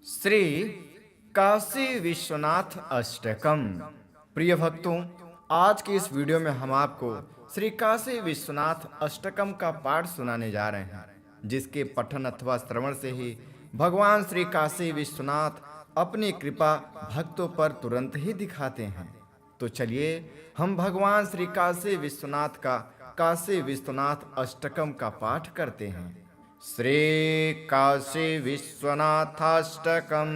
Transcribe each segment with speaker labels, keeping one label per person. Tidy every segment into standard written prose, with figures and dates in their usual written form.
Speaker 1: श्री काशी विश्वनाथ अष्टकम। प्रिय भक्तों, आज की इस वीडियो में हम आपको श्री काशी विश्वनाथ अष्टकम का पाठ सुनाने जा रहे हैं, जिसके पठन अथवा श्रवण से ही भगवान श्री काशी विश्वनाथ अपनी कृपा भक्तों पर तुरंत ही दिखाते हैं। तो चलिए हम भगवान श्री काशी विश्वनाथ का काशी विश्वनाथ अष्टकम का पाठ करते हैं। श्री काशी विश्वनाथाष्टकम्।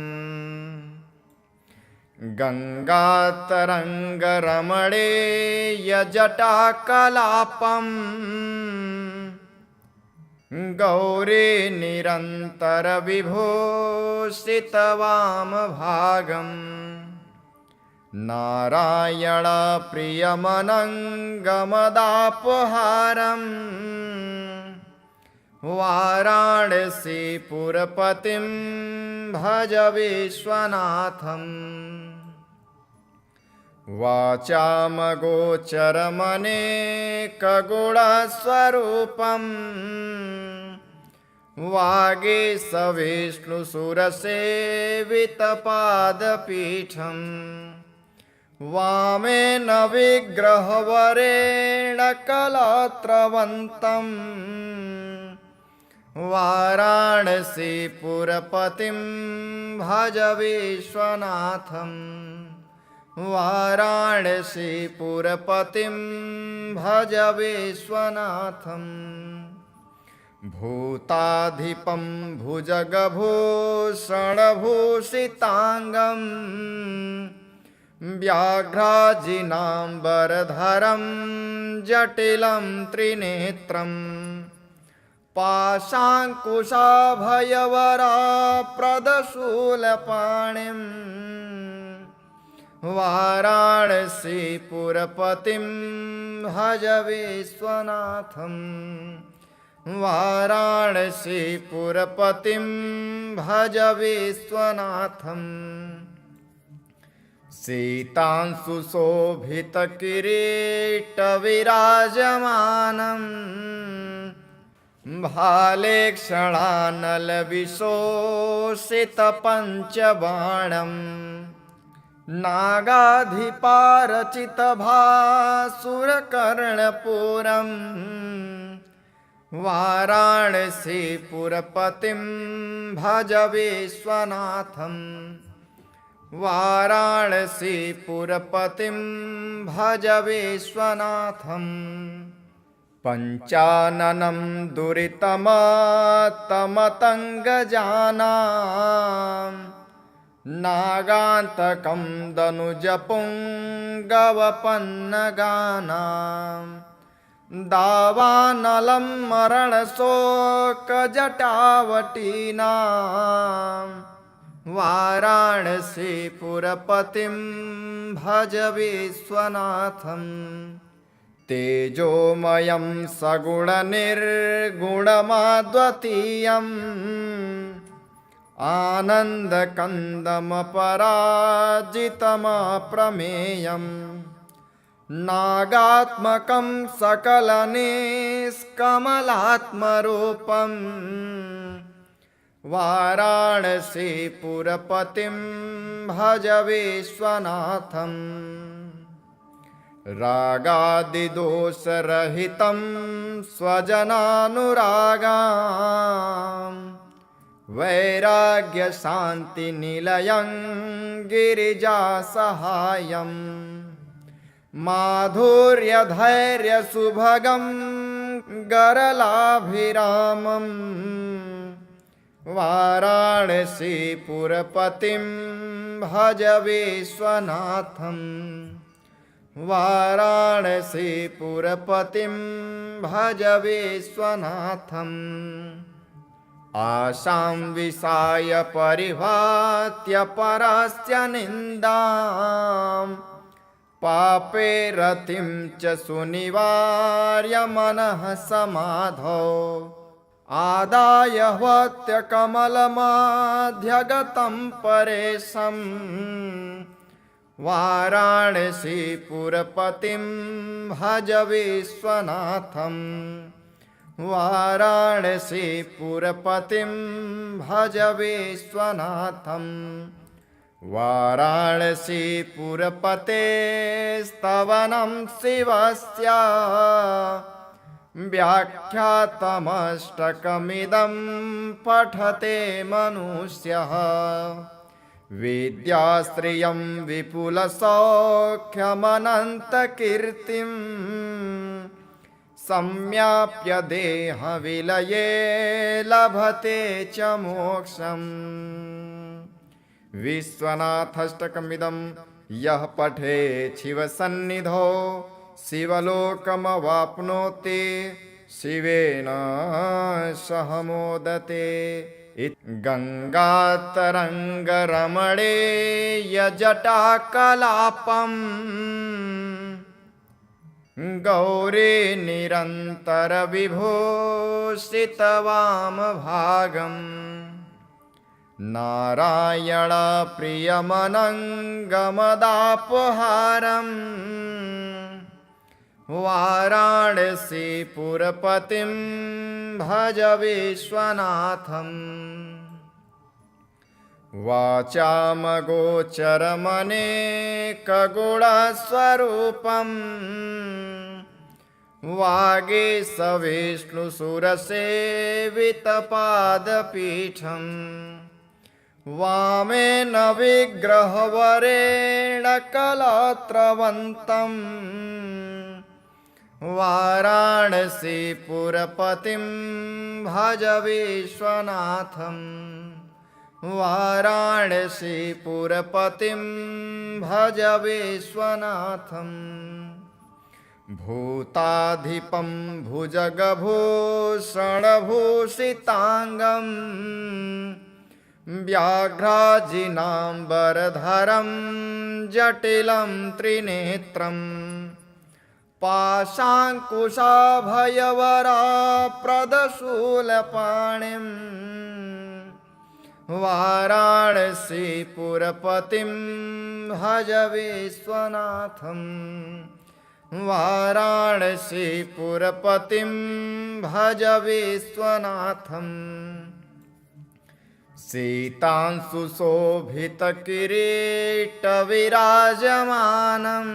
Speaker 1: गंगातरंगरमणेयजटाकलापम् गौरी निरन्तरविभूषितवामभागम् नारायणप्रियमनङ्गमदापहारम् वाराणसीपुरपतिं भज विश्वनाथम्। वाचामगोचरमनेकगुणस्वरूपम् वागीशविष्णुसुरसेवितपादपीठम् वामेन विग्रहवरेण कलात्रवन्तम् वाराणसीपुरपतिं भज विश्वनाथम्। वाराणसीपुरपतिं भज विश्वनाथम्। भूताधिपं भुजगभूषणभूषिताङ्गम् व्याघ्राजिनाम्बरधरं जटिलं त्रिनेत्रम् पाशाङ्कुशाभयवराप्रदशूलपाणिं वाराणसीपुरपतिं भज विश्वनाथम्। वाराणसीपुरपतिं भज विश्वनाथम्। सीतांशुशोभितकिरीटविराजमानम् भालेक्षणानलविशोषितपञ्चबाणम् नागाधिपारचितभासुरकर्णपुरम् वाराणसीपुरपतिं भज विश्वनाथम्। वाराणसीपुरपतिं भज विश्वनाथम्। पञ्चाननं दुरितमातमतङ्गजानां नागान्तकं दनुजपुङ्गवपन्नगानां दावानलं मरणशोकजटावटीनां वाराणसीपुरपतिं भज विश्वनाथम्। तेजोमयं सगुणनिर्गुणमाद्वितीयम् आनन्दकन्दमपराजितमप्रमेयम् नागात्मकं सकलनिष्कमलात्मरूपम् वाराणसीपुरपतिं भज विश्वनाथम्। रागादिदोषरहितं स्वजनानुरागां वैराग्यशान्तिनिलयं गिरिजासहायं माधुर्यधैर्यसुभगं गरलाभिरामं वाराणसीपुरपतिं भज विश्वनाथम्। वाराणसीपुरपतिं भज विश्वनाथम्। आशां विषाय परिभात्य परस्य निन्दां पापे रतिं च सुनिवार्य मनः समाधौ आदाय ह्वत्यकमलमाध्यगतं परेशम् वाराणसीपुरपतिं भज विश्वनाथम्। वाराणसीपुरपतिं भज विश्वनाथम् वाराणसीपुरपते स्तवनं शिवस्य व्याख्यातमष्टकमिदं पठते मनुष्यः विद्याश्रियं विपुलसौख्यमनन्तकीर्तिं सम्याप्य देहविलये लभते च मोक्षम् विश्वनाथाष्टकमिदं यः पठेत् शिवसन्निधौ शिवलोकमवाप्नोति शिवेन सह मोदते। गङ्गातरङ्गरमणीयजटाकलापम् गौरी निरन्तरविभूषितवामभागम् नारायणप्रियमनङ्गमदापहारम् वाराणसीपुरपतिं भज विश्वनाथम् वाचामगोचरमनेकगुणस्वरूपम् वागीशविष्णुसुरसेवितपादपीठम् वामेन विग्रहवरेण कलात्रवन्तम् वाराणसीपुरपतिं भज विश्वनाथम् वाराणसीपुरपतिं भज विश्वनाथम् भूताधिपं भुजगभूषणभूषिताङ्गम् व्याघ्राजिनाम्बरधरं जटिलं त्रिनेत्रम् पाशाङ्कुशाभयवराप्रदशूलपाणिम् वाराणसीपुरपतिं भज विश्वनाथम् वाराणसीपुरपतिं भज विश्वनाथम् सीतांशुशोभितकिरीटविराजमानम्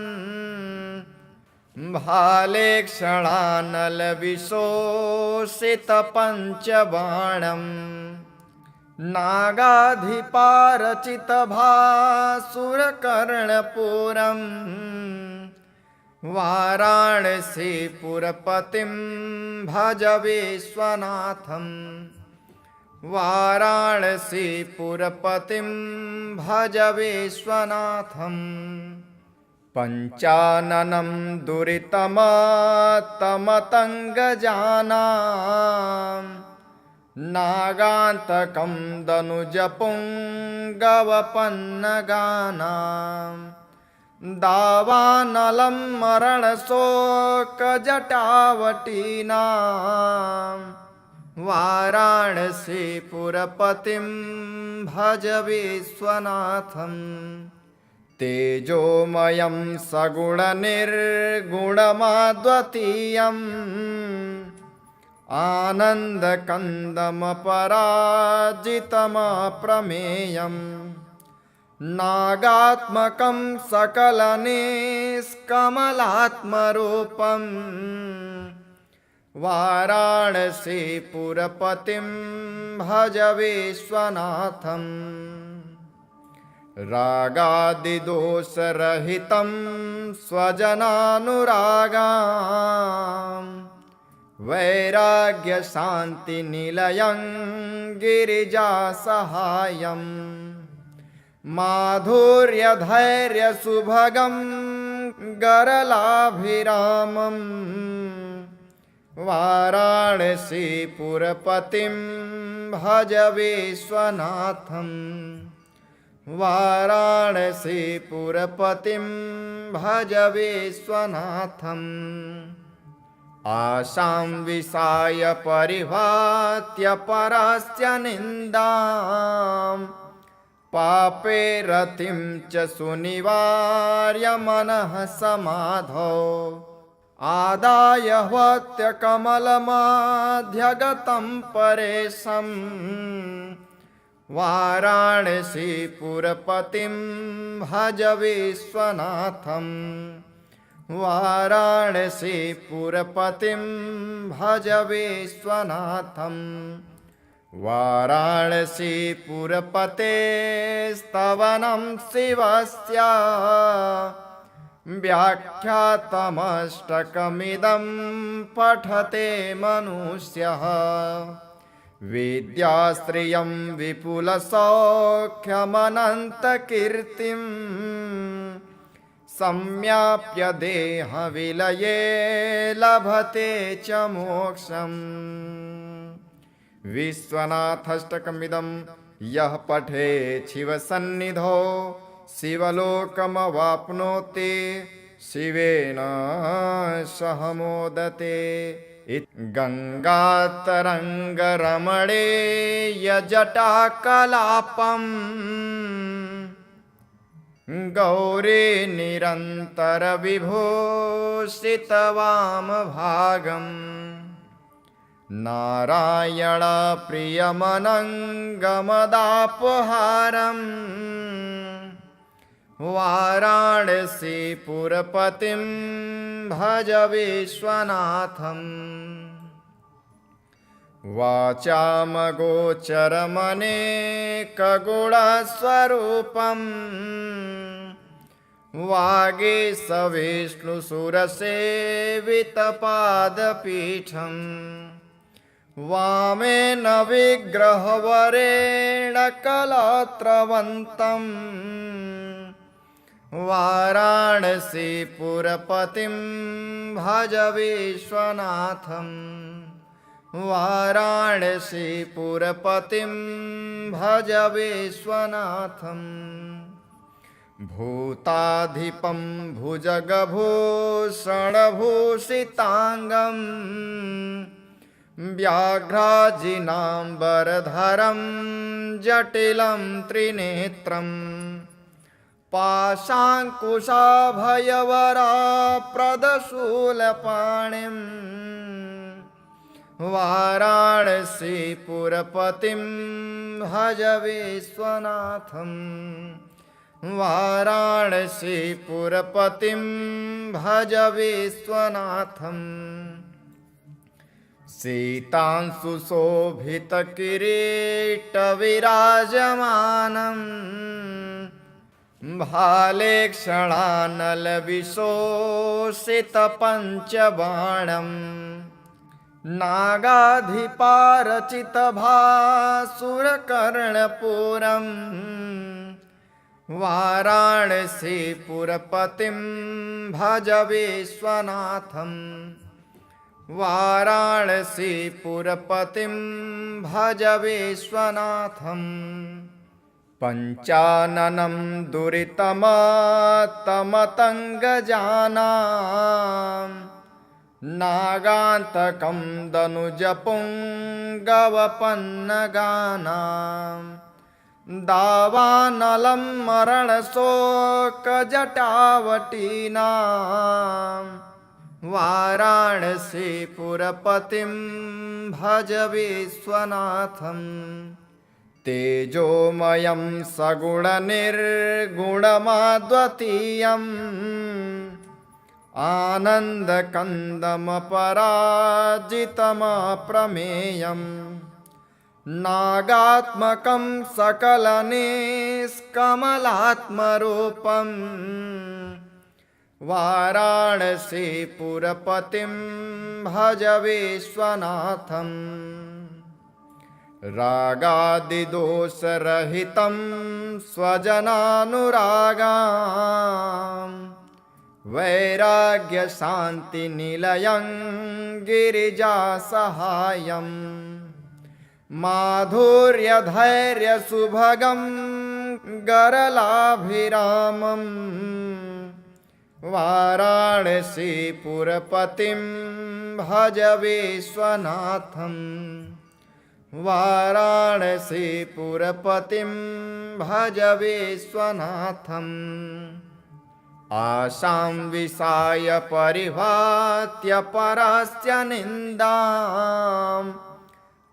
Speaker 1: भालेक्षणानलविशोषितपञ्चबाणम् नागाधिपारचितभासुरकर्णपुरम् वाराणसीपुरपतिं भज विश्वनाथम् वाराणसीपुरपतिं भज विश्वनाथम् पञ्चाननं दुरितमतमतङ्गजानां नागान्तकं दनुजपुङ्गवपन्नगानां दावानलं मरणशोकजटावटीनां वाराणसीपुरपतिं भज विश्वनाथम् तेजोमयं सगुणनिर्गुणमद्वितीयम् आनन्दकन्दमपराजितमप्रमेयम् नागात्मकं सकलनिष्कमलात्मरूपम् वाराणसीपुरपतिं भज विश्वनाथम् रागादिदोषरहितं स्वजनानुरागां वैराग्यशान्तिनिलयं गिरिजासहायम् माधुर्यधैर्यसुभगं गरलाभिरामम् वाराणसीपुरपतिं भज विश्वनाथम् वाराणसीपुरपतिं भज विश्वनाथम् आशां विषाय परिभात्य परस्य निन्दां पापे रतिं च सुनिवार्य मनः समाधौ आदाय ह्वत्यकमलमाध्यगतं परेशं वाराणसीपुरपतिं भज विश्वनाथं वाराणसीपुरपतिं भज विश्वनाथं वाराणसीपुरपते स्तवनं शिवस्य व्याख्यातमष्टकमिदं पठते मनुष्यः विद्याश्रियं विपुलसौख्यमनन्तकीर्तिं सम्याप्य देहविलये लभते च मोक्षम्। विश्वनाथाष्टकमिदं यः पठेत् शिवसन्निधौ शिवलोकमवाप्नोति शिवेन सह मोदते। गङ्गातरङ्गरमणीयजटाकलापं गौरी निरन्तरविभूषितवामभागम् नारायणप्रियमनङ्गमदापहारम् वाराणसीपुरपतिं भज विश्वनाथम् वाचामगोचरमनेकगुणस्वरूपम् वागीशविष्णुसुरसेवितपादपीठम् वामेन विग्रहवरेण कलात्रवन्तम् वाराणसीपुरपतिं भज विश्वनाथम् वाराणसीपुरपतिं भज विश्वनाथम् भूताधिपं भुजगभूषणभूषिताङ्गम् व्याघ्राजिनाम्बरधरं जटिलं त्रिनेत्रम् पाशाङ्कुशाभयवराप्रदशूलपाणिं वाराणसीपुरपतिं भज विश्वनाथम् वाराणसीपुरपतिं भज विश्वनाथम् सीतांशुशोभितकिरीटविराजमानम् भालेक्षणानलविशोषितपञ्चबाणम् नागाधिपारचितभासुरकर्णपुरम् वाराणसीपुरपतिं भज विश्वनाथम् वाराणसीपुरपतिं भज विश्वनाथम् पञ्चाननं दुरितमातमतङ्गजानां नागान्तकं दनुजपुङ्गवपन्नगानां दावानलं मरणशोकजटावटीनां वाराणसीपुरपतिं भज विश्वनाथम् तेजोमयं सगुणनिर्गुणमद्वितीयम् आनन्दकन्दमपराजितमप्रमेयम् नागात्मकं सकलनिष्कमलात्मरूपम् वाराणसीपुरपतिं भज विश्वनाथम् रागादिदोषरहितं स्वजनानुरागाम् वैराग्यशान्तिनिलयं गिरिजासहायम् माधुर्यधैर्यसुभगं गरलाभिरामम् वाराणसीपुरपतिं भज विश्वनाथम् वाराणसीपुरपतिं भज विश्वनाथम् आशां विषाय परिभात्य परस्य निन्दां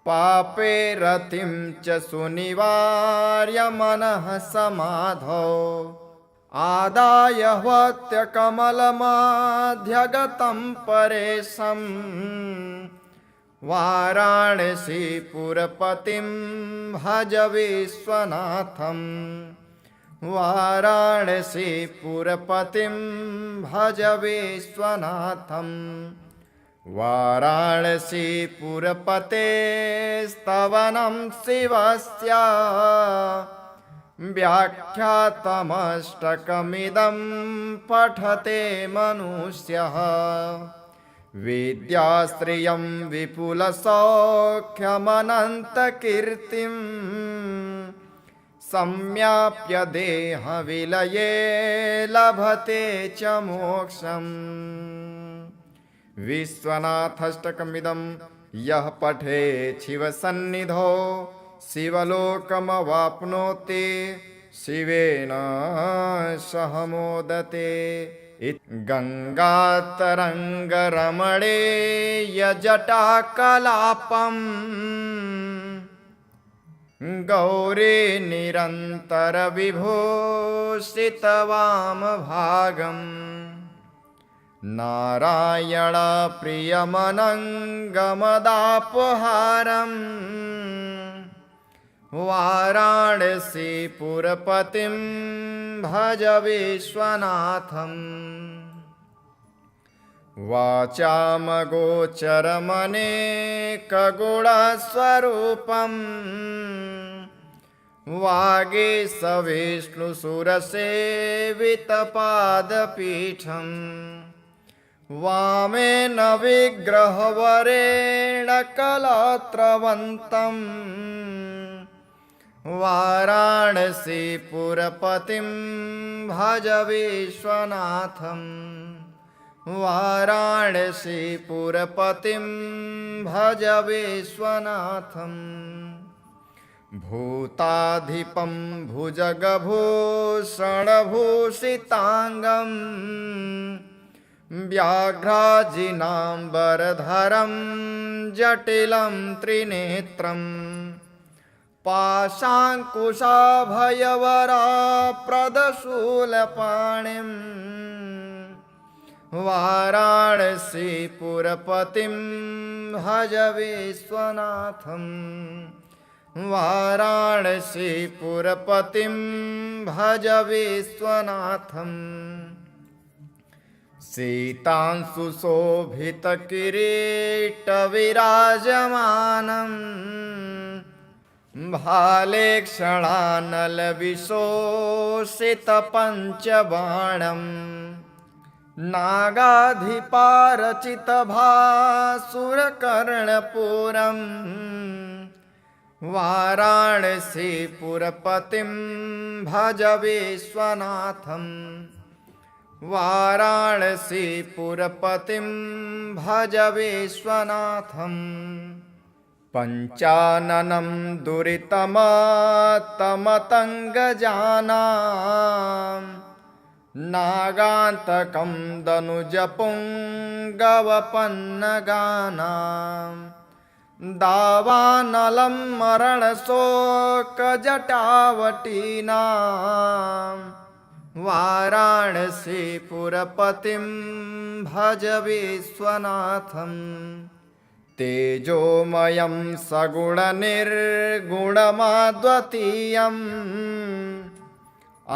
Speaker 1: पापे रतिं च सुनिवार्य मनः समाधौ आदाय ह्वत्य कमलमाध्यगतं परेशम् वाराणसीपुरपतिं भज विश्वनाथम् वाराणसीपुरपतिं भज विश्वनाथम् वाराणसीपुरपतेस्तवनं शिवस्य व्याख्यातमष्टकमिदं पठते मनुष्यः विद्याश्रियं विपुलसौख्यमनन्तकीर्तिं सम्याप्य देहविलये लभते च मोक्षम् विश्वनाथाष्टकमिदं यः पठेत् शिवसन्निधौ शिवलोकमवाप्नोति शिवेन सह मोदते। गङ्गातरङ्गरमणीयजटाकलापम् गौरी निरन्तरविभूषितवामभागम् नारायणप्रियमनङ्गमदापहारम् वाराणसीपुरपतिं भज विश्वनाथम् वाचामगोचरमनेकगुणस्वरूपम् वागीशविष्णुसुरसेवितपादपीठम् वामेन विग्रहवरेण कलात्रवन्तम् वाराणसीपुरपतिं भज विश्वनाथम् वाराणसीपुरपतिं भज विश्वनाथम् भूताधिपं भुजगभूषणभूषिताङ्गं व्याघ्राजिनाम्बरधरं जटिलं त्रिनेत्रम् पाशाङ्कुशाभयवराप्रदशूलपाणिं वाराणसीपुरपतिं भज विश्वनाथम् वाराणसीपुरपतिं भज विश्वनाथम् सीतांशुशोभितकिरीटविराजमानम् भालेक्षणानलविशोषितपञ्चबाणम् नागाधिपारचितभासुरकर्णपुरम् वाराणसीपुरपतिं भज विश्वनाथम् वाराणसीपुरपतिं भज विश्वनाथम् पञ्चाननं दुरितमात्तमतङ्गजानां नागान्तकं दनुजपुङ्गवपन्नगानां दावानलं मरणशोकजटावटीनां वाराणसीपुरपतिं भज विश्वनाथम् तेजोमयं सगुणनिर्गुणमाद्वितीयम्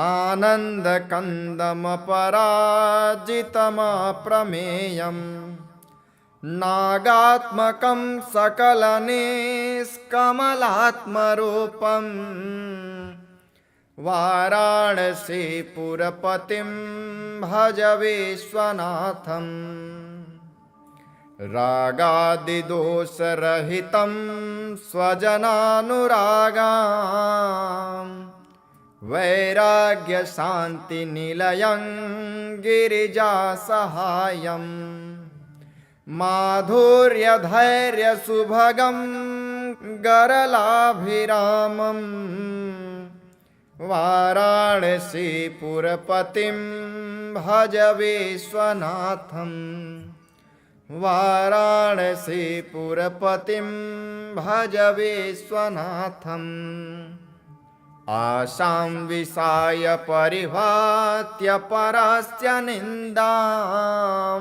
Speaker 1: आनन्दकन्दमपराजितमप्रमेयम् नागात्मकं सकलनिष्कमलात्मरूपम् वाराणसीपुरपतिं भज विश्वनाथम् रागादिदोषरहितं स्वजनानुरागां वैराग्यशान्तिनिलयं गिरिजासहायं माधुर्यधैर्यसुभगं गरलाभिरामं वाराणसीपुरपतिं भज विश्वनाथम् वाराणसीपुरपतिं भज विश्वनाथम् आशां विशाय परिभात्य परस्य निन्दां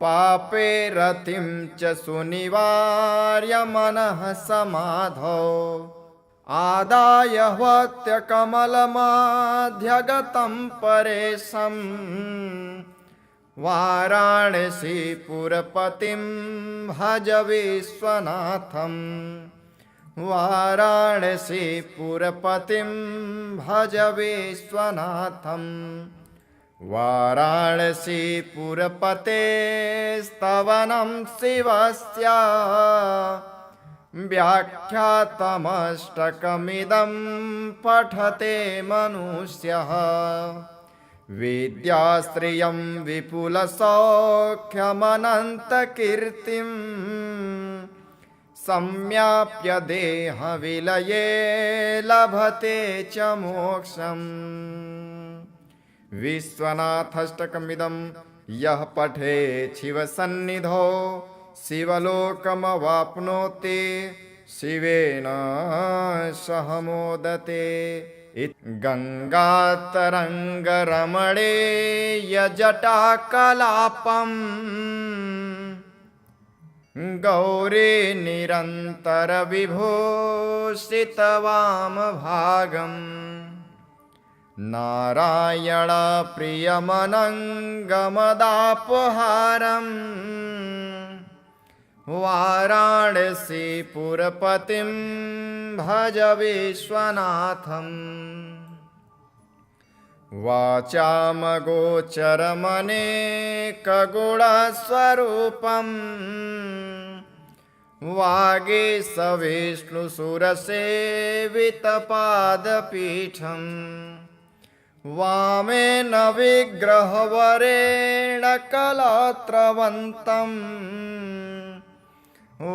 Speaker 1: पापे रतिं च सुनिवार्य मनः समाधौ आदाय ह्वत्य कमलमाध्यगतं परेशम् वाराणसीपुरपतिं भज विश्वनाथम् वाराणसीपुरपतिं भज विश्वनाथम् वाराणसीपुरपते स्तवनं शिवस्य व्याख्यातमष्टकमिदं पठते मनुष्यः विद्याश्रियं विपुलसौख्यमनन्तकीर्तिं सम्याप्य देहविलये लभते च मोक्षम् विश्वनाथाष्टकमिदं यः पठेत् शिवसन्निधौ शिवलोकमवाप्नोति शिवेन सह मोदते। गङ्गातरङ्गरमणीयजटाकलापम् गौरी निरन्तरविभूषितवामभागम् नारायणप्रियमनङ्गमदापहारम् वाराणसीपुरपतिं भज विश्वनाथम् वाचामगोचरमनेकगुणस्वरूपम् वागीशविष्णुसुरसेवितपादपीठम् वामेन विग्रहवरेण कलात्रवन्तम्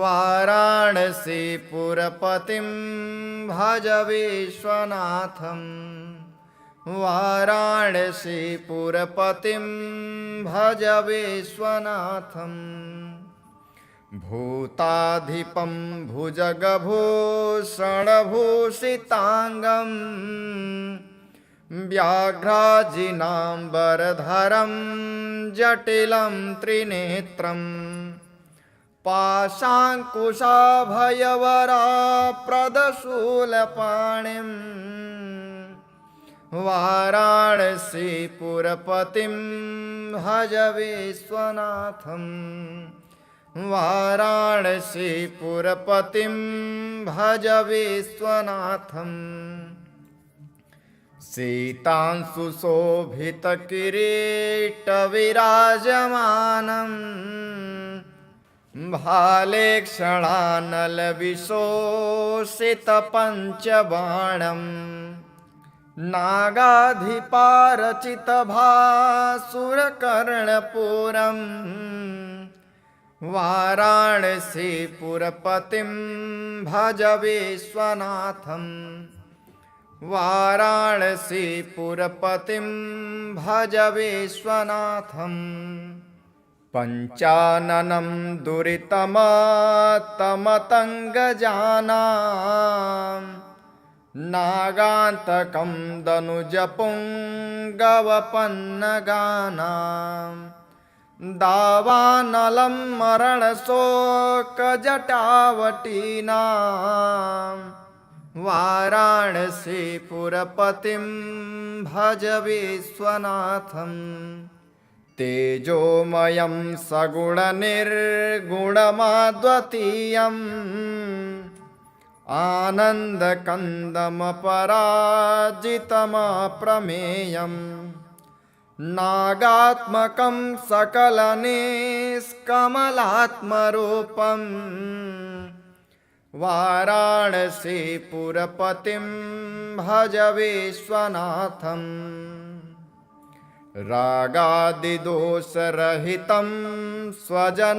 Speaker 1: वाराणसीपुरपतिं भज विश्वनाथम् वाराणसीपुरपतिं भज विश्वनाथम् भूताधिपं भुजगभूषणभूषिताङ्गम् व्याघ्राजिनाम्बरधरं जटिलं त्रिनेत्रम् पाशाङ्कुशाभयवराप्रदशूलपाणिं वाराणसीपुरपतिं भज विश्वनाथम् वाराणसीपुरपतिं भज विश्वनाथम् सीतांशुशोभितकिरीटविराजमानम् भालेक्षणानलविशोषितपञ्चबाणम् नागाधिपारचितभासुरकर्णपुरम् वाराणसीपुरपतिं भज विश्वनाथम् वाराणसीपुरपतिं भज विश्वनाथम् पञ्चाननं दुरितमात्तमतङ्गजानां नागान्तकं दनुजपुङ्गवपन्नगानां दावानलं मरणशोकजटावटीनां वाराणसीपुरपतिं भज विश्वनाथम् तेजोमयं सगुणनिर्गुणमाद्वितीयम् आनन्दकन्दमपराजितमप्रमेयम् नागात्मकं सकलनिष्कमलात्मरूपम् वाराणसीपुरपतिं भज विश्वनाथम् रागादिदोषरहितं स्वजनानुरागां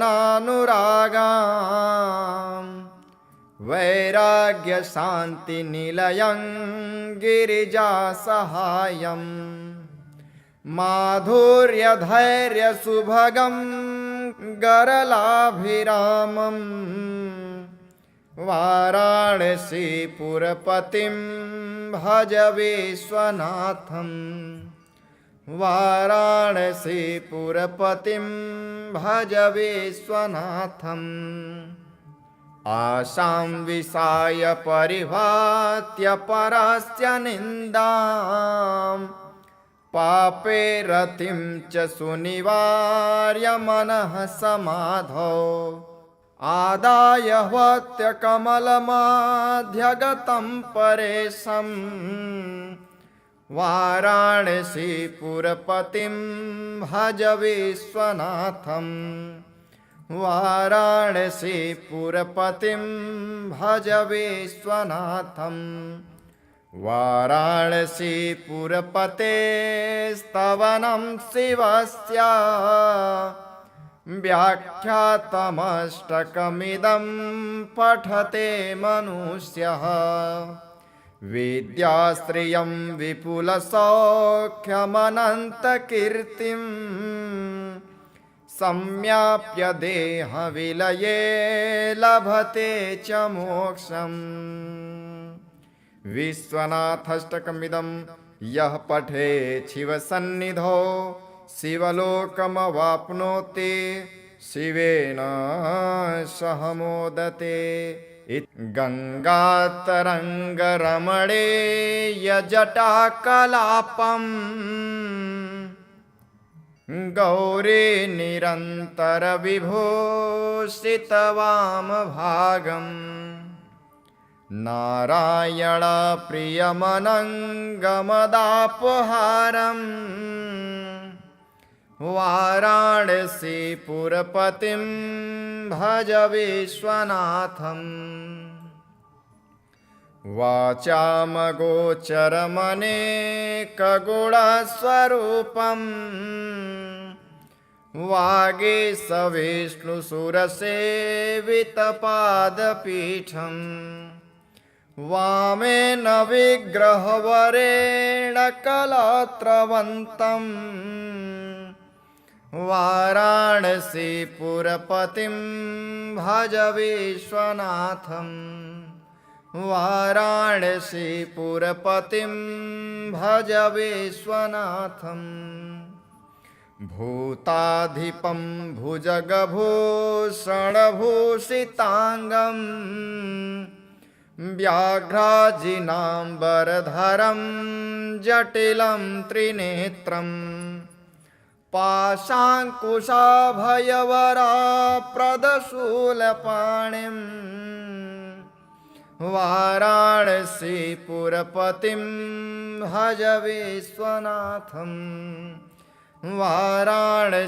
Speaker 1: वैराग्यशान्तिनिलयं गिरिजासहायम् माधुर्यधैर्यसुभगं गरलाभिरामं वाराणसीपुरपतिं भज विश्वनाथं वाराणसीपुरपतिं भज विश्वनाथम् आशां विसाय परिभात्य परस्य निन्दां पापे रतिं च सुनिवार्य मनः समाधौ आदाय ह्वत्य कमलमाध्यगतं परेशं वाराणसीपुरपतिं भज विश्वनाथम् वाराणसीपुरपतिं भज विश्वनाथम् वाराणसीपुरपतेस्तवनं शिवस्य व्याख्यातमष्टकमिदं पठते मनुष्यः विद्याश्रियं विपुलसौख्यमनन्तकीर्तिम् सम्याप्य देहविलये लभते च मोक्षम् विश्वनाथाष्टकमिदं यः पठेत् शिवसन्निधौ शिवलोकमवाप्नोति शिवेन सह मोदते गङ्गातरङ्गरमणीयजटाकलापम् गौरी निरन्तरविभूषितवामभागम् नारायणप्रियमनङ्गमदापहारम् वाराणसीपुरपतिं भज विश्वनाथम् वाचामगोचरमनेकगुणस्वरूपम् वागीशविष्णुसुरसेवितपादपीठम् वामेन विग्रहवरेण कलात्रवन्तम् वाराणसीपुरपतिं भज विश्वनाथम् वाराणसीपुरपतिं भज विश्वनाथम् भूताधिपं भुजगभूषणभूषिताङ्गं व्याघ्राजिनाम्बरधरं जटिलं त्रिनेत्रम् पाशाङ्कुशाभयवराप्रदशूलपाणिं वाराणसीपुरपतिं भज विश्वनाथम् वाराणसीपुरपतिं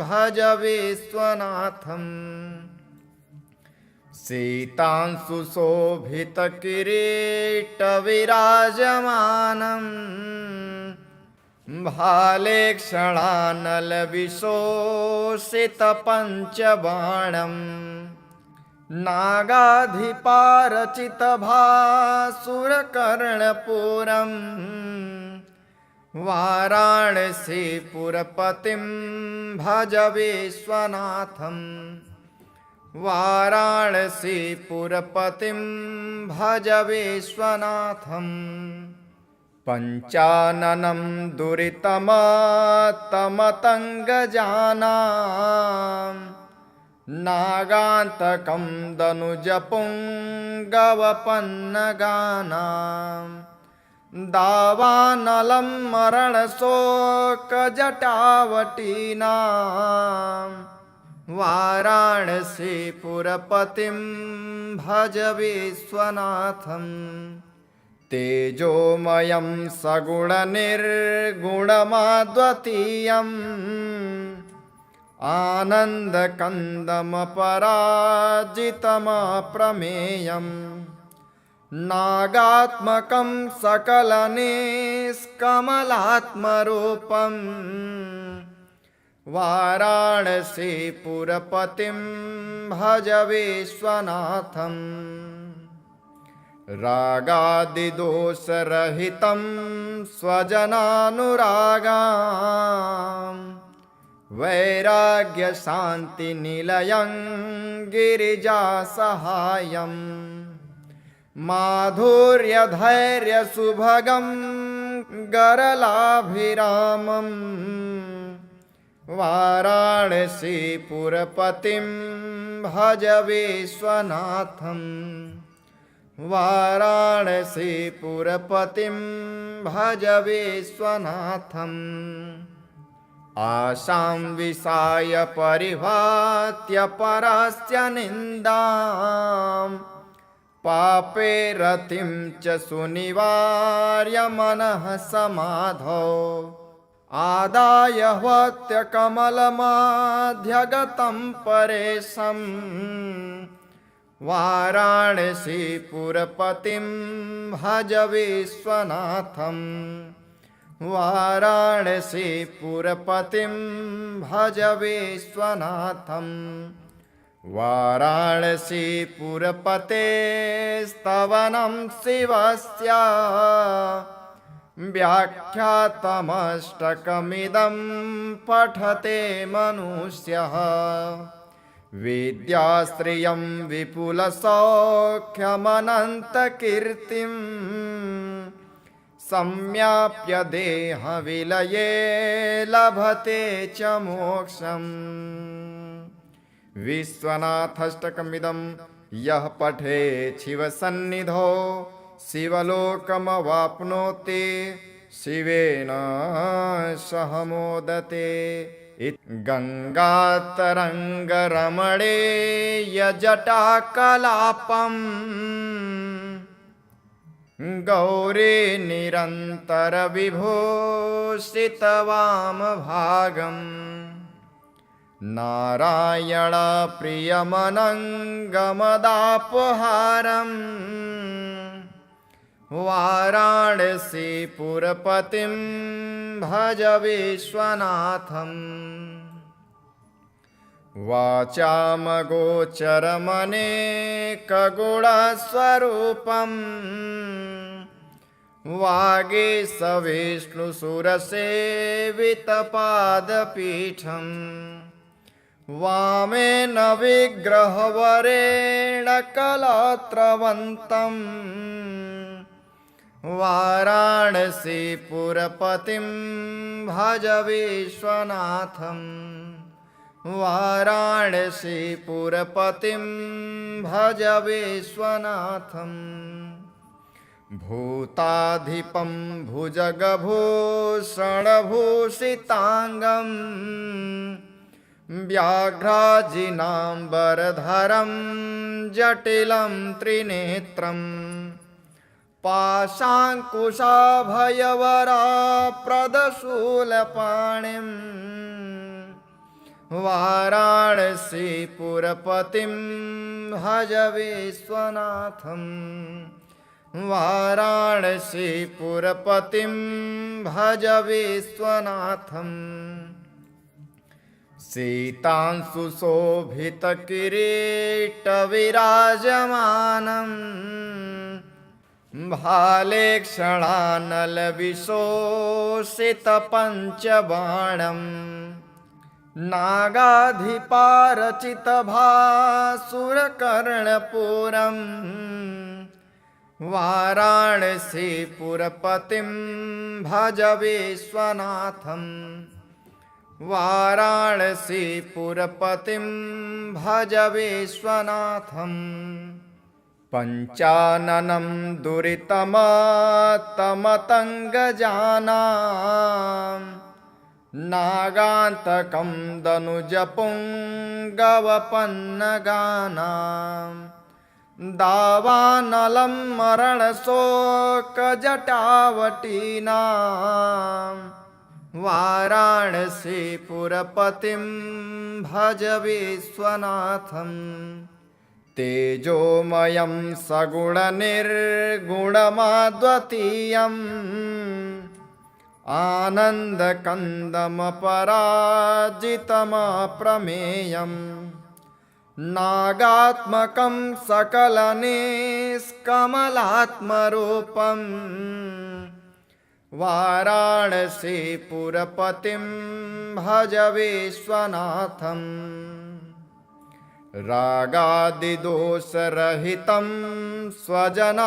Speaker 1: भज विश्वनाथम् सीतांशुशोभितकिरीटविराजमानम् भालेक्षणानलविशोषितपञ्चबाणम् नागाधिपारचितभासुरकर्णपुरम् वाराणसीपुरपतिं भज विश्वनाथम् वाराणसीपुरपतिं भज विश्वनाथम् पञ्चाननं दुरितमात्तमतङ्गजानां नागान्तकं दनुजपुङ्गवपन्नगानां दावानलं मरणशोकजटावटीनां वाराणसीपुरपतिं भज विश्वनाथम् तेजोमयं सगुणनिर्गुणमाद्वितीयम् आनन्दकन्दमपराजितमप्रमेयम् नागात्मकं सकलनिष्कमलात्मरूपम् वाराणसीपुरपतिं भज विश्वनाथम् रागादिदोषरहितं स्वजनानुरागां वैराग्यशान्तिनिलयं गिरिजासहायं माधुर्यधैर्यसुभगं गरलाभिरामम् वाराणसीपुरपतिं भज विश्वनाथम् वाराणसीपुरपतिं भज विश्वनाथम् आशां विषाय परिभात्य परस्य निन्दां पापे रतिं च सुनिवार्य मनः समाधौ आदाय ह्वत्यकमलमाध्यगतं परेशम् वाराणसीपुरपतिं भज विश्वनाथम् वाराणसीपुरपतिं भज विश्वनाथम् वाराणसीपुरपतेस्तवनं शिवस्य व्याख्यातमष्टकमिदं पठते मनुष्यः विद्याश्रियं विपुलसौख्यमनन्तकीर्तिं सम्याप्य देहविलये लभते च मोक्षम् विश्वनाथाष्टकमिदं यः पठेत् शिवसन्निधौ शिवलोकमवाप्नोति शिवेन सह मोदते। गङ्गातरङ्गरमणीयजटाकलापम् गौरी निरन्तरविभूषितवामभागम् नारायणप्रियमनङ्गमदापहारम् वाराणसीपुरपतिं भज विश्वनाथम् वाचामगोचरमनेकगुणस्वरूपम् वागीशविष्णुसुरसेवितपादपीठम् वामेन विग्रहवरेण कलात्रवन्तम् वाराणसीपुरपतिं भज विश्वनाथम् वाराणसीपुरपतिं भज विश्वनाथम् भूताधिपं भुजगभूषणभूषिताङ्गम् व्याघ्राजिनाम्बरधरं जटिलं त्रिनेत्रम् पाशाङ्कुशाभयवराप्रदशूलपाणिम् वाराणसीपुरपतिं भज विश्वनाथम् वाराणसीपुरपतिं भज विश्वनाथम् सीतांशुशोभितकिरीटविराजमानम् भालेक्षणानलविशोषितपञ्चबाणम् नागाधिपारचितभासुरकर्णपुरम् वाराणसीपुरपतिं भज विश्वनाथम् वाराणसीपुरपतिं भज विश्वनाथम् पञ्चाननं दुरितमातमतङ्गजानां नागान्तकं दनुजपुङ्गवपन्नगानां दावानलं मरणशोकजटावटीनां वाराणसीपुरपतिं भज विश्वनाथम् तेजोमयं सगुणनिर्गुणमाद्वितीयम् आनन्दकन्दमपराजितमप्रमेयम् नागात्मकं सकलनिष्कमलात्मरूपम् वाराणसीपुरपतिं भज विश्वनाथम् रागादिदोषरहितं स्वजनानुरागाम्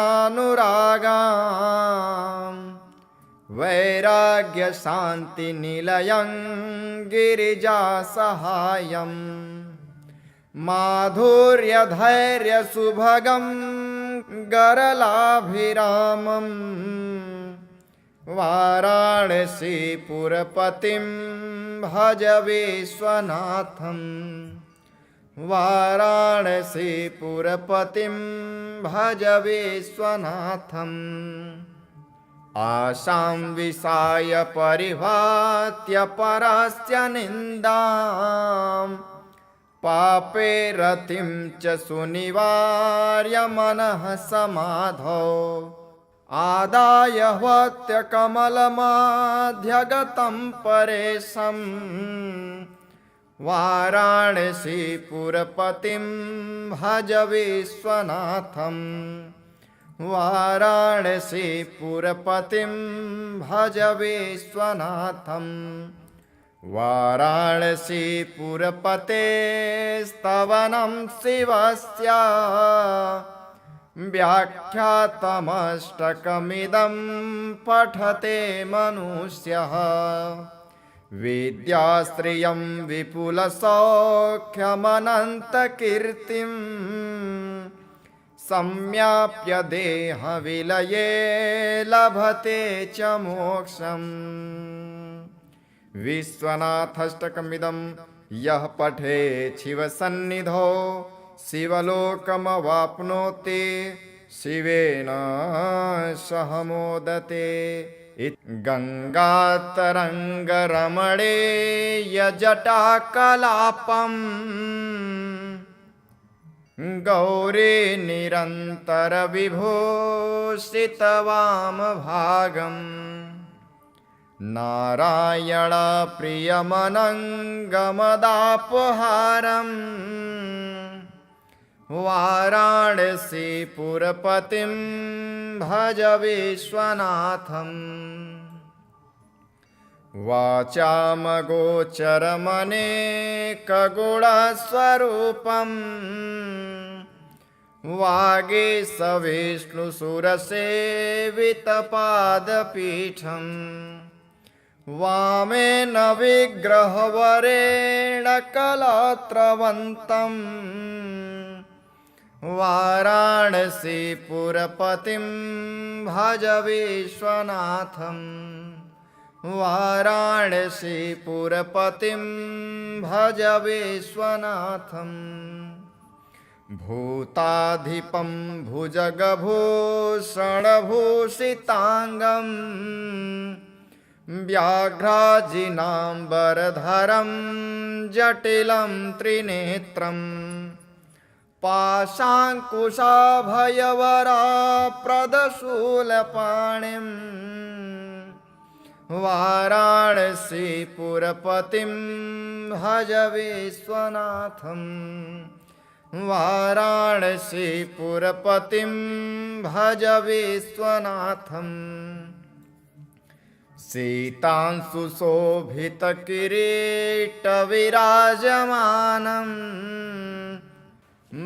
Speaker 1: वैराग्यशान्तिनिलयं गिरिजासहायम् माधुर्यधैर्यसुभगं गरलाभिरामम् वाराणसीपुरपतिं भज विश्वनाथम् वाराणसीपुरपतिं भज विश्वनाथम् आशां विषाय परिभात्य परस्य निन्दां पापे रतिं च सुनिवार्य मनः समाधौ आदाय ह्वत्य कमलमाध्यगतं परेशम् वाराणसीपुरपतिं भज विश्वनाथम् वाराणसीपुरपतिं भज विश्वनाथम् वाराणसीपुरपतेस्तवनं शिवस्य व्याख्यातमष्टकमिदं पठते मनुष्यः विद्याश्रियं विपुलसौख्यमनन्तकीर्तिं सम्याप्य देहविलये लभते च मोक्षम् विश्वनाथाष्टकमिदं यः पठेत् शिवसन्निधौ शिवलोकमवाप्नोति शिवेन सह मोदते। गङ्गातरङ्गरमणीयजटाकलापम् गौरी निरन्तरविभूषितवामभागम् नारायणप्रियमनङ्गमदापहारम् वाराणसीपुरपतिं भज विश्वनाथम् वाचामगोचरमनेकगुणस्वरूपम् वागीशविष्णुसुरसेवितपादपीठम् वामेन विग्रहवरेण कलात्रवन्तम् वाराणसीपुरपतिं भज विश्वनाथम् वाराणसीपुरपतिं भज विश्वनाथम् भूताधिपं भुजगभूषणभूषिताङ्गम् व्याघ्राजिनाम्बरधरं जटिलं त्रिनेत्रम् पाशाङ्कुशाभयवराप्रदशूलपाणिं वाराणसीपुरपतिं भज विश्वनाथम् वाराणसीपुरपतिं भज विश्वनाथम् सीतांशुशोभितकिरीटविराजमानम्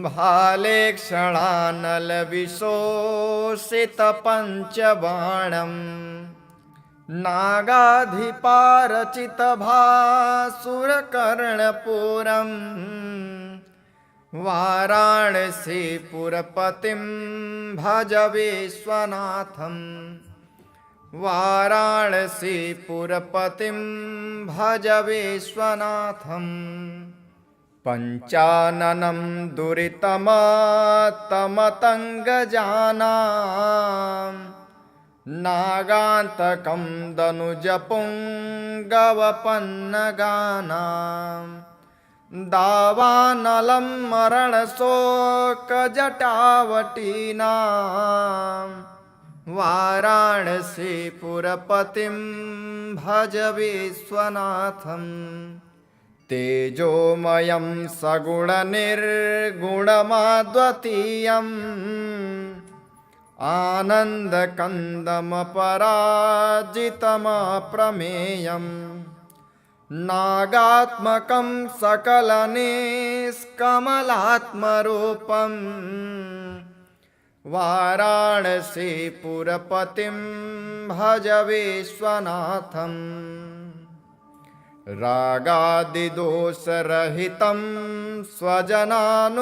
Speaker 1: भालेक्षणानलविशोषितपञ्चबाणम् नागाधिपारचितभासुरकर्णपुरम् वाराणसीपुरपतिं भज विश्वनाथम् वाराणसीपुरपतिं भज विश्वनाथम् पञ्चाननं दुरितमातमतङ्गजानां नागान्तकं दनुजपुङ्गवपन्नगानां दावानलं मरणशोकजटावटीनां वाराणसीपुरपतिं भज विश्वनाथम् तेजोमयं सगुणनिर्गुणमद्वितीयम् आनन्दकन्दमपराजितमप्रमेयम् नागात्मकं सकलनिष्कमलात्मरूपम् वाराणसीपुरपतिं भज विश्वनाथम् रागादिदोषरहितं स्वजनानुरागाम्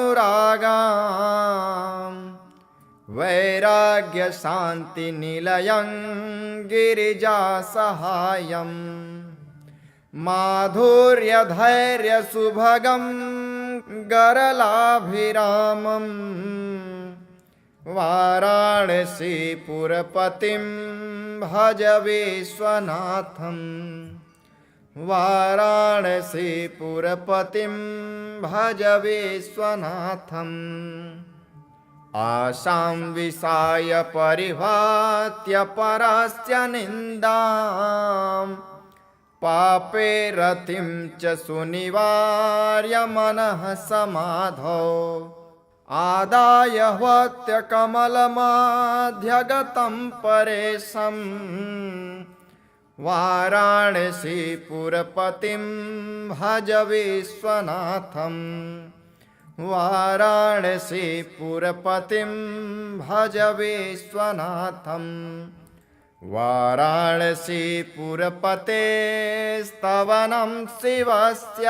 Speaker 1: वैराग्यशान्तिनिलयं गिरिजासहायम् माधुर्यधैर्यसुभगं गरलाभिरामम् वाराणसीपुरपतिं भज विश्वनाथम् वाराणसीपुरपतिं भज विश्वनाथम् आशां विषाय परिभात्य परस्य निन्दां पापे रतिं च सुनिवार्य मनः समाधौ आदाय ह्वत्यकमलमाध्यगतं परेशम् वाराणसीपुरपतिं भज विश्वनाथम् वाराणसीपुरपतिं भज विश्वनाथम् वाराणसीपुरपते स्तवनं शिवस्य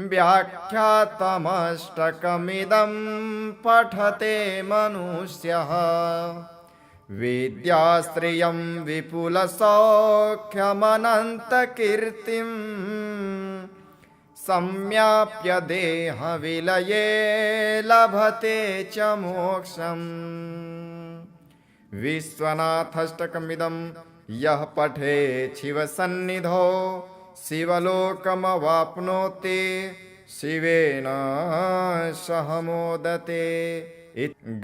Speaker 1: व्याख्यातमष्टकमिदं पठते मनुष्यः विद्याश्रियं विपुलसौख्यमनन्तकीर्तिं सम्याप्य देहविलये लभते च मोक्षम् विश्वनाथाष्टकमिदं यः पठेत् शिवसन्निधौ शिवलोकमवाप्नोति शिवेन सह मोदते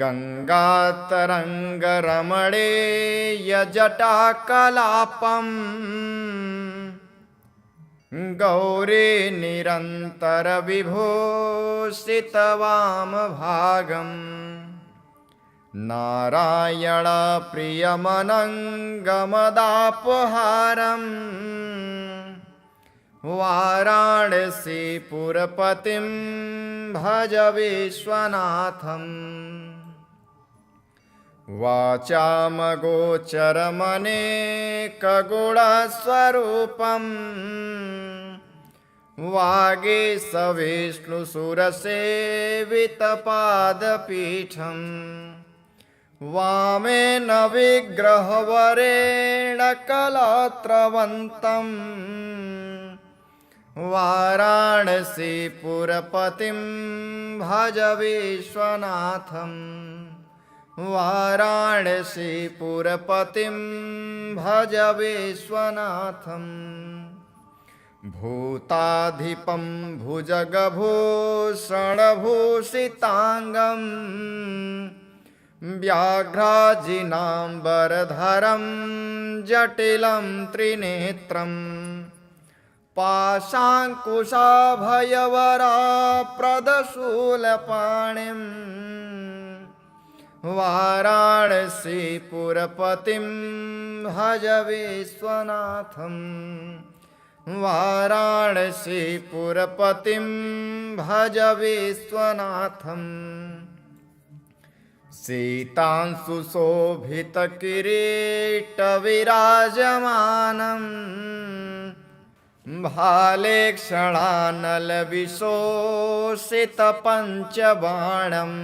Speaker 1: गङ्गातरङ्गरमणीयजटाकलापम् गौरी निरन्तरविभूषितवामभागम् नारायणप्रियमनङ्गमदापहारम् वाराणसीपुरपतिं भज विश्वनाथम् वाचामगोचरमनेकगुणस्वरूपम् वागीशविष्णुसुरसेवितपादपीठम् वामेन विग्रहवरेण कलात्रवन्तम् वाराणसीपुरपतिं भज विश्वनाथम् वाराणसीपुरपतिं भज विश्वनाथम् भूताधिपं भुजगभूषणभूषिताङ्गम् व्याघ्राजिनाम्बरधरं जटिलं त्रिनेत्रम् पाशाङ्कुशाभयवराप्रदशूलपाणिं वाराणसीपुरपतिं भज विश्वनाथम् वाराणसीपुरपतिं भज विश्वनाथम् सीतांशुशोभितकिरीटविराजमानम् भालेक्षणानलविशोषितपञ्चबाणम्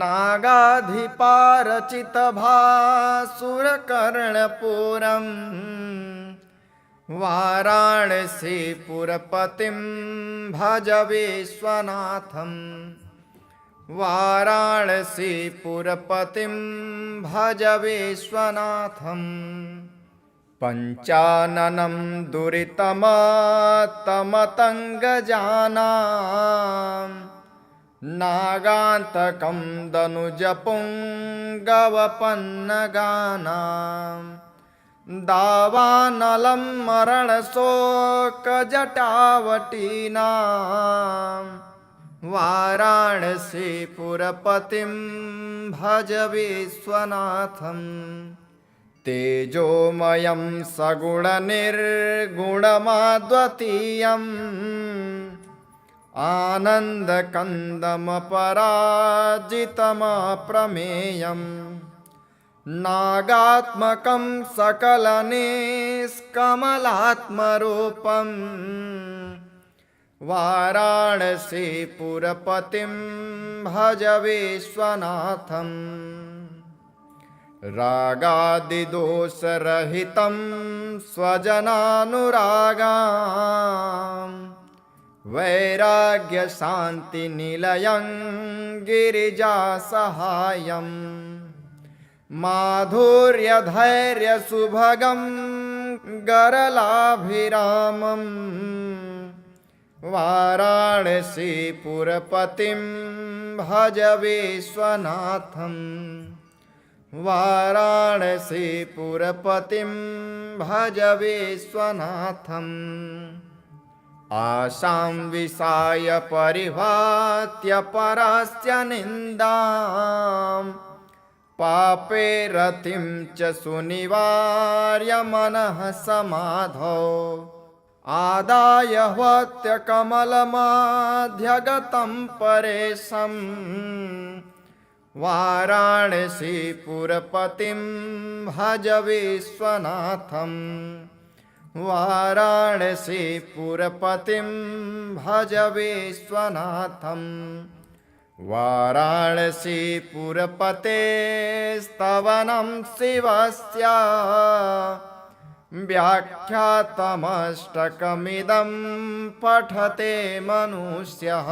Speaker 1: नागाधिपारचितभासुरकर्णपुरम् वाराणसीपुरपतिं भज विश्वनाथम् वाराणसीपुरपतिं भज विश्वनाथम् पञ्चाननं दुरितमतमतङ्गजानां नागान्तकं दनुजपुङ्गवपन्नगानां दावानलं मरणशोकजटावटीनां वाराणसीपुरपतिं भज विश्वनाथं तेजोमयं सगुणनिर्गुणमद्वितीयम् आनन्दकन्दमपराजितमप्रमेयम् नागात्मकं सकलनिष्कमलात्मरूपं वाराणसीपुरपतिं भज विश्वनाथं रागादिदोषरहितं स्वजनानुरागां वैराग्यशान्तिनिलयं गिरिजासहायम् माधुर्यधैर्यसुभगं गरलाभिरामं वाराणसीपुरपतिं भज विश्वनाथं वाराणसीपुरपतिं भज विश्वनाथम् आशां विषाय परिभात्य परस्य निन्दाम् पापे रतिं च सुनिवार्य मनः समाधौ आदाय ह्वत्यकमलमाध्यगतं परेशं वाराणसीपुरपतिं भज विश्वनाथं वाराणसीपुरपतिं भज विश्वनाथम् वाराणसीपुरपते स्तवनं शिवस्य व्याख्यातमष्टकमिदं पठते मनुष्यः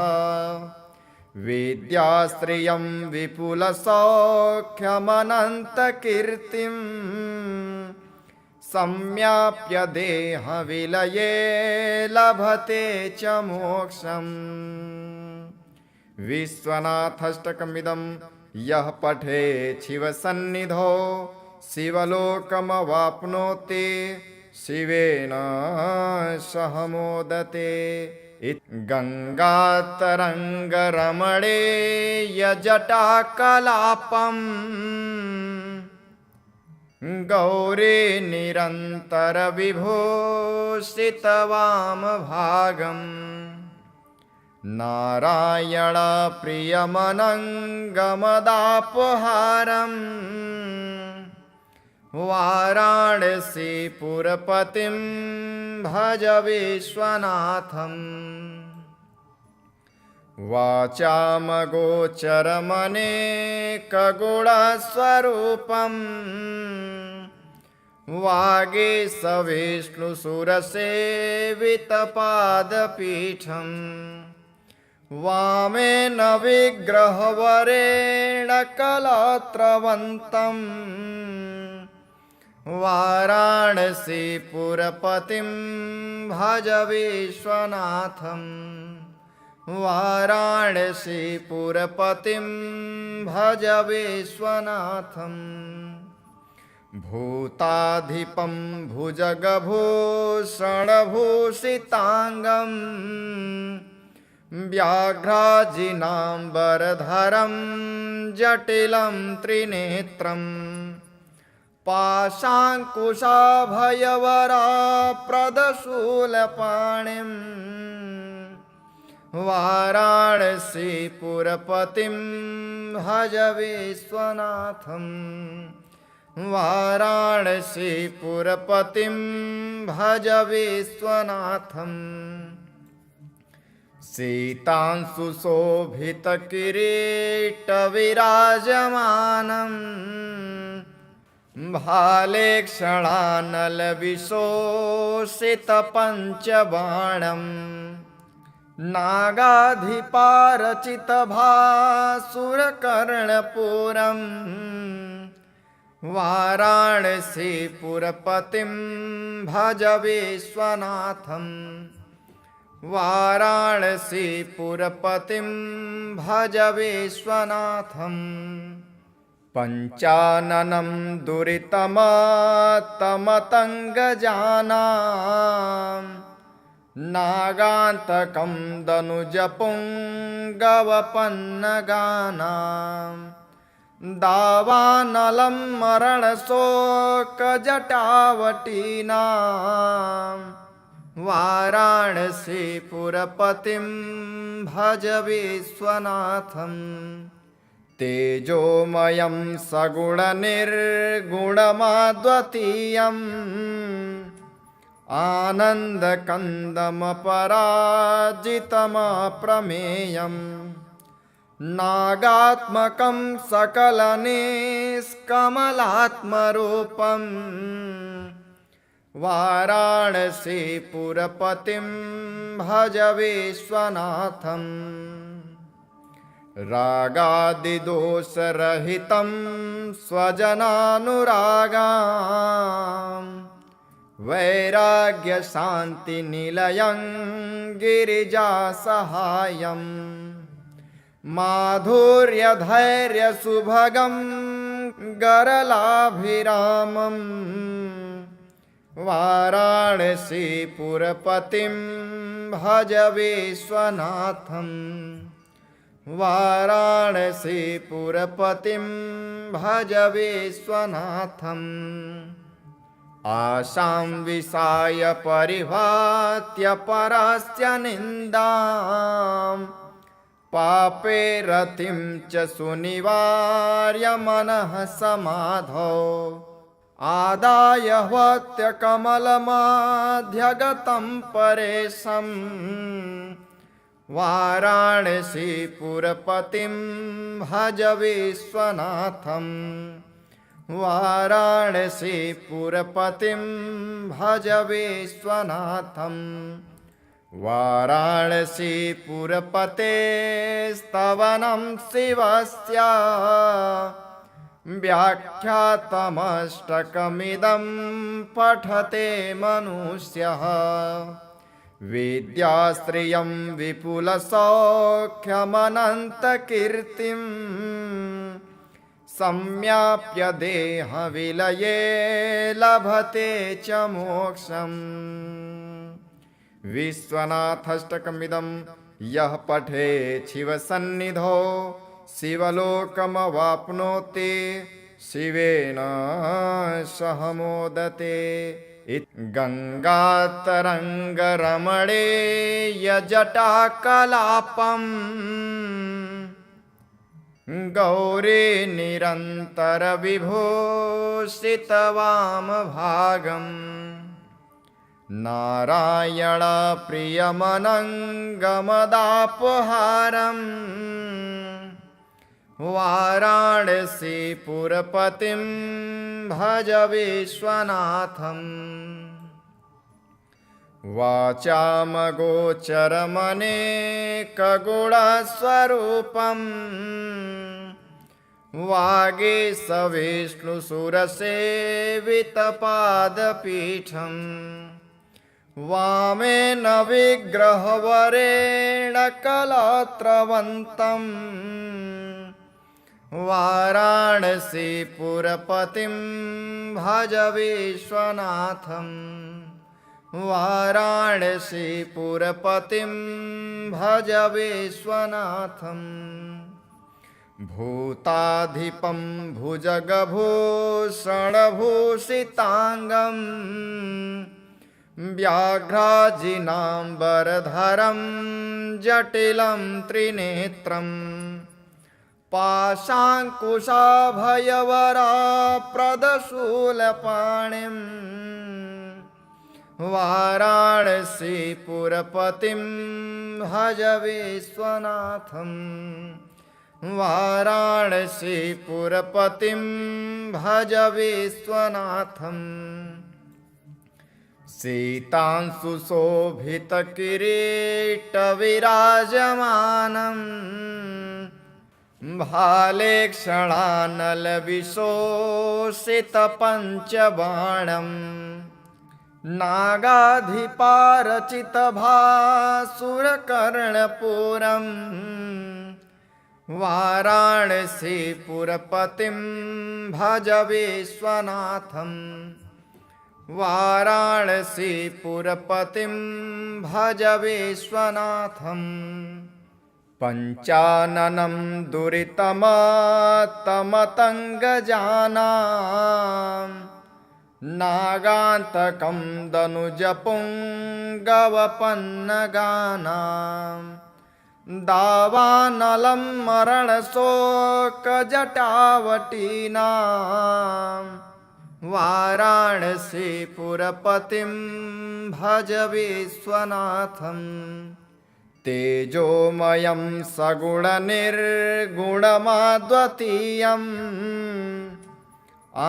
Speaker 1: विद्याश्रियं विपुलसौख्यमनन्तकीर्तिं सम्याप्य देहविलये लभते च मोक्षम् विश्वनाथाष्टकमिदं यः पठेत् शिवसन्निधौ शिवलोकमवाप्नोति शिवेन सह मोदते। गङ्गातरङ्गरमणीयजटाकलापं गौरी निरन्तरविभूषितवामभागम् नारायणप्रियमनङ्गमदापहारम् वाराणसीपुरपतिं भज विश्वनाथम् वाचामगोचरमनेकगुणस्वरूपम् वागीशविष्णुसुरसेवितपादपीठम् वामेन विग्रहवरेण कलात्रवन्तम् वाराणसीपुरपतिं भज विश्वनाथम् वाराणसीपुरपतिं भज विश्वनाथम् भूताधिपं भुजगभूषणभूषिताङ्गम् व्याघ्राजिनाम्बरधरं जटिलं त्रिनेत्रम् पाशाङ्कुशाभयवराप्रदशूलपाणिं वाराणसीपुरपतिं भज विश्वनाथम् वाराणसीपुरपतिं भज विश्वनाथम् सीतांशुशोभितकिरीटविराजमानम् भालेक्षणानलविशोषितपञ्चबाणम् नागाधिपारचितभासुरकर्णपुरम् वाराणसीपुरपतिं भज विश्वनाथम् वाराणसीपुरपतिं भज विश्वनाथम् पञ्चाननं दुरितमतमतङ्गजानां नागान्तकं दनुजपुङ्गवपन्नगानां दावानलं मरणशोकजटावटीनां वाराणसीपुरपतिं भज विश्वनाथम् तेजोमयं सगुणनिर्गुणमद्वितीयम् आनन्दकन्दमपराजितमप्रमेयम् नागात्मकं सकलनिष्कमलात्मरूपम् वाराणसीपुरपतिं भज विश्वनाथम् रागादिदोषरहितं स्वजनानुरागां वैराग्यशान्तिनिलयं गिरिजासहायं माधुर्यधैर्यसुभगं गरलाभिरामं वाराणसीपुरपतिं भज विश्वनाथम् वाराणसीपुरपतिं भज विश्वनाथम् आशां विशाय परिभात्य परस्य निन्दां पापे रतिं च सुनिवार्य मनः समाधौ आदाय ह्वत्यकमलमाध्यगतं परेशम् वाराणसीपुरपतिं भज विश्वनाथम् वाराणसीपुरपतिं भज विश्वनाथम् वाराणसीपुरपतेस्तवनं शिवस्य व्याख्यातमष्टकमिदं पठते मनुष्यः विद्याश्रियं विपुलसौख्यमनन्तकीर्तिं सम्याप्य देहविलये लभते च मोक्षम् विश्वनाथाष्टकमिदं यः पठेत् शिवसन्निधौ शिवलोकमवाप्नोति शिवेन सह मोदते। गङ्गातरङ्गरमणीयजटाकलापम् गौरी निरन्तरविभूषितवामभागम् नारायणप्रियमनङ्गमदापहारम् वाराणसीपुरपतिं भज विश्वनाथम् वाचामगोचरमनेकगुणस्वरूपम् वागीशविष्णुसुरसेवितपादपीठम् वामेन विग्रहवरेण कलात्रवन्तम् वाराणसीपुरपतिं भज विश्वनाथम् वाराणसीपुरपतिं भज विश्वनाथम् भूताधिपं भुजगभूषणभूषिताङ्गं व्याघ्राजिनाम्बरधरं जटिलं त्रिनेत्रम् पाशाङ्कुशाभयवराप्रदशूलपाणिं वाराणसीपुरपतिं भज विश्वनाथम् वाराणसीपुरपतिं भज विश्वनाथम् सीतांशुशोभितकिरीटविराजमानम् भालेक्षणानलविशोषितपञ्चबाणम् नागाधिपारचितभासुरकर्णपूरम् वाराणसीपुरपतिं भज विश्वनाथं वाराणसीपुरपतिं भज विश्वनाथं पञ्चाननं दुरितमातमतङ्गजानां नागान्तकं दनुजपुङ्गवपन्नगानां दावानलं मरणशोकजटावटीनां वाराणसीपुरपतिं भज विश्वनाथं तेजोमयं सगुणनिर्गुणमाद्वितीयम्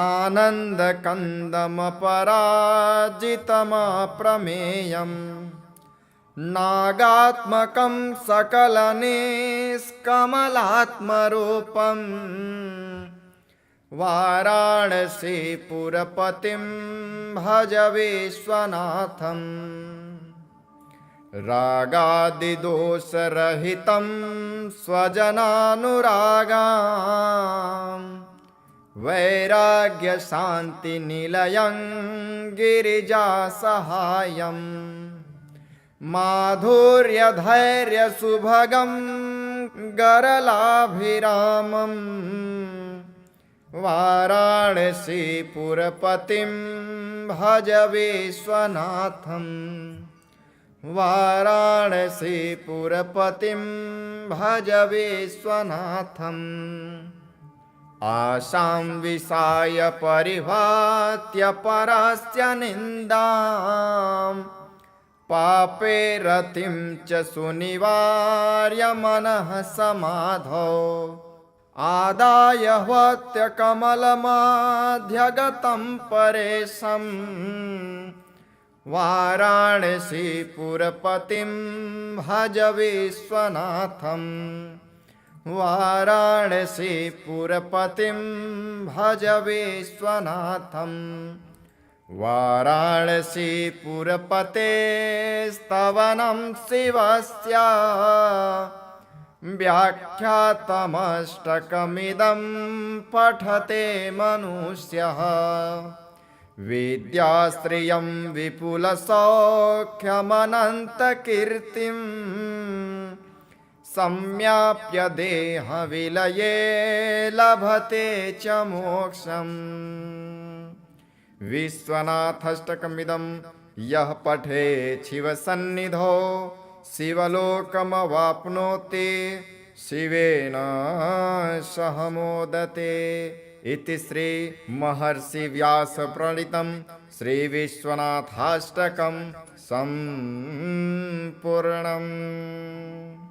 Speaker 1: आनन्दकन्दमपराजितमप्रमेयम् नागात्मकं सकलनिष्कमलात्मरूपं वाराणसीपुरपतिं भज विश्वनाथं रागादिदोषरहितं स्वजनानुरागां वैराग्यशान्तिनिलयं गिरिजासहायम् माधुर्यधैर्यसुभगं गरलाभिरामं वाराणसीपुरपतिं भज विश्वनाथं वाराणसीपुरपतिं भज विश्वनाथम् आशां विषाय परिभात्य परस्य निन्दां पापे रतिं च सुनिवार्य मनः समाधौ आदाय ह्वत्यकमलमाध्यगतं परेशं वाराणसीपुरपतिं भज विश्वनाथं वाराणसीपुरपतिं भज विश्वनाथं वाराणसीपुरपते स्तवनं शिवस्य व्याख्यातमष्टकमिदं पठते मनुष्यः विद्याश्रियं विपुलसौख्यमनन्तकीर्तिं सम्याप्य देहविलये लभते च मोक्षम् विश्वनाथाष्टकमिदं यः पठेत् शिवसन्निधौ शिवलोकमवाप्नोति शिवेन सह मोदते इति श्री महर्षि व्यास प्रणीतं श्री विश्वनाथाष्टकं सम्पूर्णम्।